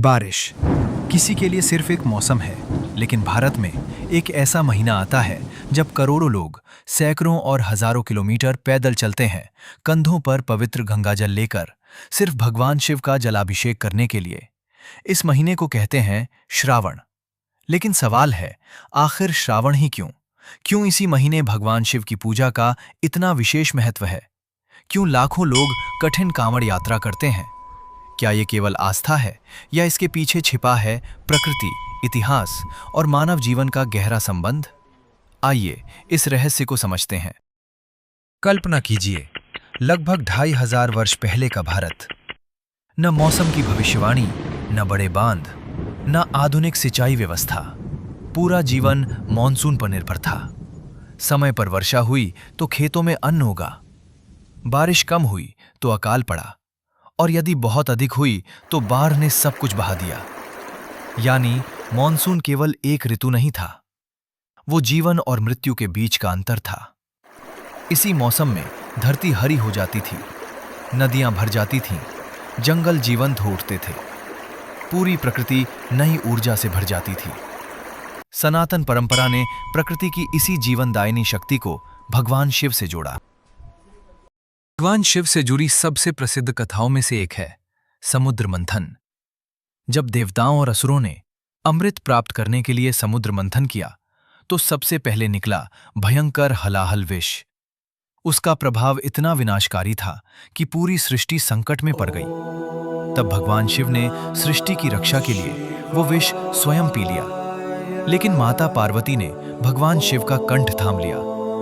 बारिश किसी के लिए सिर्फ एक मौसम है, लेकिन भारत में एक ऐसा महीना आता है जब करोड़ों लोग सैकड़ों और हजारों किलोमीटर पैदल चलते हैं, कंधों पर पवित्र गंगाजल लेकर, सिर्फ भगवान शिव का जलाभिषेक करने के लिए। इस महीने को कहते हैं श्रावण। लेकिन सवाल है, आखिर श्रावण ही क्यों? क्यों इसी महीने भगवान शिव की पूजा का इतना विशेष महत्व है? क्यों लाखों लोग कठिन कांवड़ यात्रा करते हैं? क्या ये केवल आस्था है या इसके पीछे छिपा है प्रकृति, इतिहास और मानव जीवन का गहरा संबंध? आइए इस रहस्य को समझते हैं। कल्पना कीजिए, लगभग 2500 वर्ष पहले का भारत। न मौसम की भविष्यवाणी, न बड़े बांध, न आधुनिक सिंचाई व्यवस्था। पूरा जीवन मॉनसून पर निर्भर था। समय पर वर्षा हुई तो खेतों में अन्न उगा, बारिश कम हुई तो अकाल पड़ा, और यदि बहुत अधिक हुई तो बाढ़ ने सब कुछ बहा दिया। यानी मॉनसून केवल एक ऋतु नहीं था, वो जीवन और मृत्यु के बीच का अंतर था। इसी मौसम में धरती हरी हो जाती थी, नदियां भर जाती थीं, जंगल जीवंत हो उठते थे, पूरी प्रकृति नई ऊर्जा से भर जाती थी। सनातन परंपरा ने प्रकृति की इसी जीवनदायिनी शक्ति को भगवान शिव से जोड़ा। भगवान शिव से जुड़ी सबसे प्रसिद्ध कथाओं में से एक है समुद्र मंथन। जब देवताओं और असुरों ने अमृत प्राप्त करने के लिए समुद्र मंथन किया तो सबसे पहले निकला भयंकर हलाहल विष। उसका प्रभाव इतना विनाशकारी था कि पूरी सृष्टि संकट में पड़ गई। तब भगवान शिव ने सृष्टि की रक्षा के लिए वो विष स्वयं पी लिया। लेकिन माता पार्वती ने भगवान शिव का कंठ थाम लिया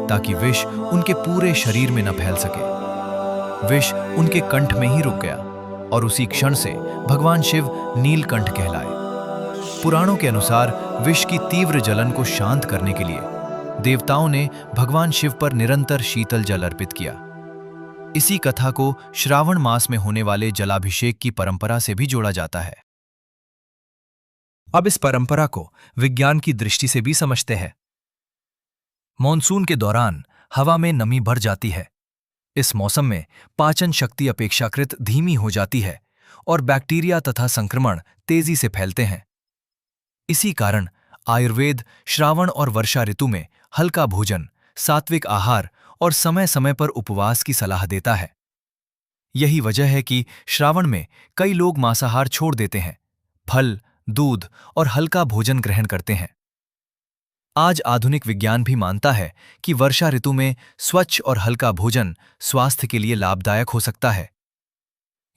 ताकि विष उनके पूरे शरीर में न फैल सके। विष उनके कंठ में ही रुक गया और उसी क्षण से भगवान शिव नीलकंठ कहलाए। पुराणों के अनुसार विष की तीव्र जलन को शांत करने के लिए देवताओं ने भगवान शिव पर निरंतर शीतल जल अर्पित किया। इसी कथा को श्रावण मास में होने वाले जलाभिषेक की परंपरा से भी जोड़ा जाता है। अब इस परंपरा को विज्ञान की दृष्टि से भी समझते हैं। मॉनसून के दौरान हवा में नमी बढ़ जाती है। इस मौसम में पाचन शक्ति अपेक्षाकृत धीमी हो जाती है और बैक्टीरिया तथा संक्रमण तेजी से फैलते हैं। इसी कारण आयुर्वेद श्रावण और वर्षा ऋतु में हल्का भोजन, सात्विक आहार और समय समय पर उपवास की सलाह देता है। यही वजह है कि श्रावण में कई लोग मांसाहार छोड़ देते हैं, फल, दूध और हल्का भोजन ग्रहण करते हैं। आज आधुनिक विज्ञान भी मानता है कि वर्षा ऋतु में स्वच्छ और हल्का भोजन स्वास्थ्य के लिए लाभदायक हो सकता है।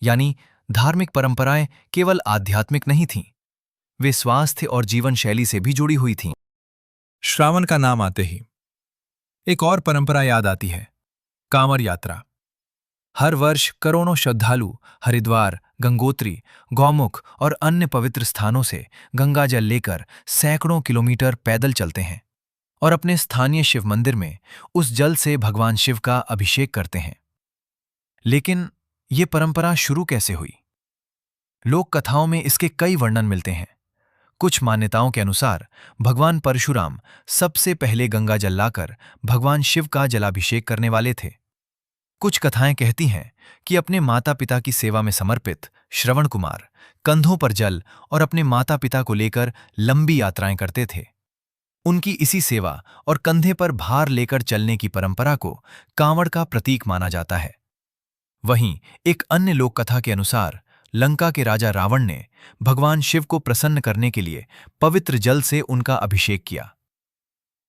यानी धार्मिक परंपराएं केवल आध्यात्मिक नहीं थीं, वे स्वास्थ्य और जीवन शैली से भी जुड़ी हुई थीं। श्रावण का नाम आते ही एक और परंपरा याद आती है, कांवड़ यात्रा। हर वर्ष करोड़ों श्रद्धालु हरिद्वार, गंगोत्री, गौमुख और अन्य पवित्र स्थानों से गंगाजल लेकर सैकड़ों किलोमीटर पैदल चलते हैं और अपने स्थानीय शिव मंदिर में उस जल से भगवान शिव का अभिषेक करते हैं। लेकिन ये परंपरा शुरू कैसे हुई? लोक कथाओं में इसके कई वर्णन मिलते हैं। कुछ मान्यताओं के अनुसार भगवान परशुराम सबसे पहले गंगाजल लाकर भगवान शिव का जलाभिषेक करने वाले थे। कुछ कथाएं कहती हैं कि अपने माता पिता की सेवा में समर्पित श्रवण कुमार कंधों पर जल और अपने माता पिता को लेकर लंबी यात्राएं करते थे। उनकी इसी सेवा और कंधे पर भार लेकर चलने की परंपरा को कांवड़ का प्रतीक माना जाता है। वहीं एक अन्य लोक कथा के अनुसार लंका के राजा रावण ने भगवान शिव को प्रसन्न करने के लिए पवित्र जल से उनका अभिषेक किया।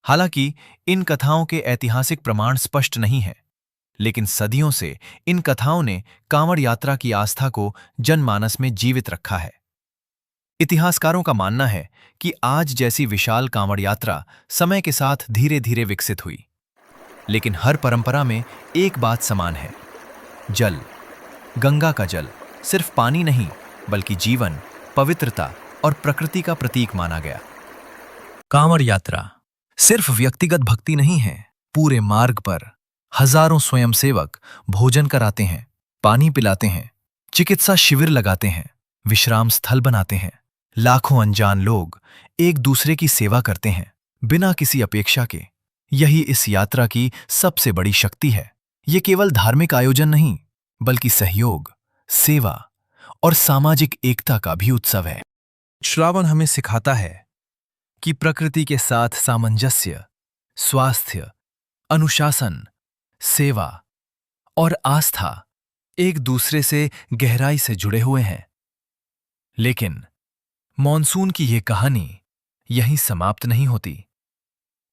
हालांकि इन कथाओं के ऐतिहासिक प्रमाण स्पष्ट नहीं हैं, लेकिन सदियों से इन कथाओं ने कांवड़ यात्रा की आस्था को जनमानस में जीवित रखा है। इतिहासकारों का मानना है कि आज जैसी विशाल कांवड़ यात्रा समय के साथ धीरे धीरे विकसित हुई, लेकिन हर परंपरा में एक बात समान है, जल। गंगा का जल सिर्फ पानी नहीं, बल्कि जीवन, पवित्रता और प्रकृति का प्रतीक माना गया। कांवड़ यात्रा सिर्फ व्यक्तिगत भक्ति नहीं है। पूरे मार्ग पर हजारों स्वयंसेवक भोजन कराते हैं, पानी पिलाते हैं, चिकित्सा शिविर लगाते हैं, विश्राम स्थल बनाते हैं। लाखों अनजान लोग एक दूसरे की सेवा करते हैं, बिना किसी अपेक्षा के। यही इस यात्रा की सबसे बड़ी शक्ति है। ये केवल धार्मिक आयोजन नहीं, बल्कि सहयोग, सेवा और सामाजिक एकता का भी उत्सव है। श्रावण हमें सिखाता है कि प्रकृति के साथ सामंजस्य, स्वास्थ्य, अनुशासन, सेवा और आस्था एक दूसरे से गहराई से जुड़े हुए हैं। लेकिन मॉनसून की यह कहानी यहीं समाप्त नहीं होती।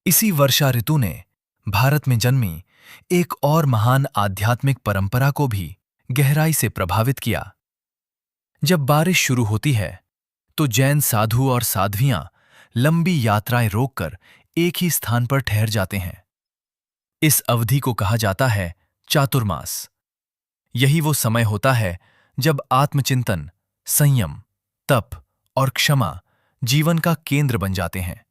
इसी वर्षा ऋतु ने भारत में जन्मी एक और महान आध्यात्मिक परंपरा को भी गहराई से प्रभावित किया। जब बारिश शुरू होती है तो जैन साधु और साध्वियां लंबी यात्राएं रोककर एक ही स्थान पर ठहर जाते हैं। इस अवधि को कहा जाता है चातुर्मास। यही वो समय होता है जब आत्मचिंतन, संयम, तप और क्षमा जीवन का केंद्र बन जाते हैं।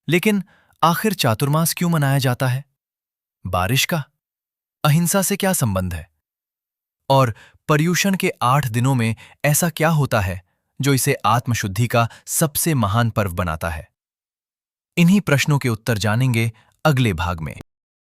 लेकिन आखिर चातुर्मास क्यों मनाया जाता है? बारिश का अहिंसा से क्या संबंध है? और पर्युषण के 8 दिनों में ऐसा क्या होता है जो इसे आत्मशुद्धि का सबसे महान पर्व बनाता है? इन्हीं प्रश्नों के उत्तर जानेंगे अगले भाग में।